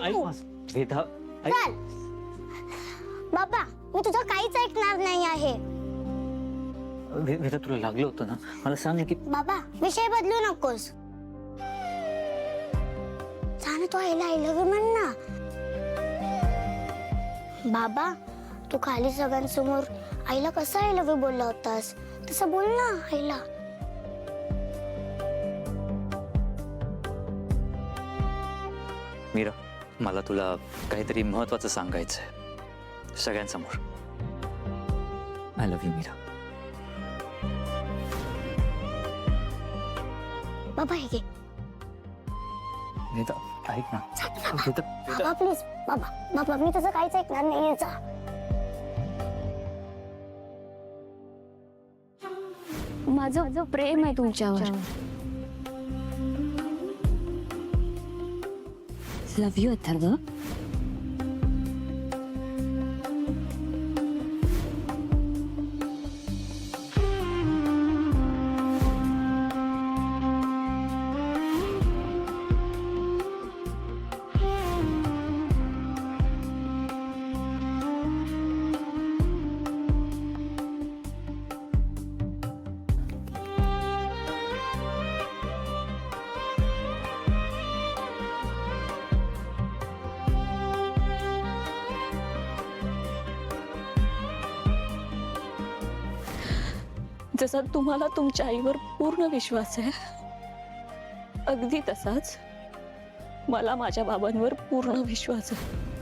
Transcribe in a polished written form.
तू. वेदा चल बाबा, मी तुझं काहीच ऐकणार नाही आहे. वेदा तुला लागलं होतं ना, मला सांग ना की बाबा विषय बदलू नकोस. जा ना, तू आईला आय लव्ह यू म्हण ना. बाबा तू खाली सगळ्यांसमोर आईला कसं आय लव्ह यू बोलला होतास, तसं बोल ना आईला. मीरा, मला तुला काहीतरी महत्वाचं सांगायचंय सगळ्यांसमोर. I love you Meera. बाबा हे घे. वेदा ऐक ना. वेदा, बाबा प्लीज, बाबा बाबा मी तुझं काहीच ऐकणार नाही. जा. माझं प्रेम आहे तुमच्यावर. Love you Atharva. जसा तुम्हाला तुमच्या आईवर पूर्ण विश्वास आहे, अगदी तसाच मला माझ्या बाबांवर पूर्ण विश्वास आहे.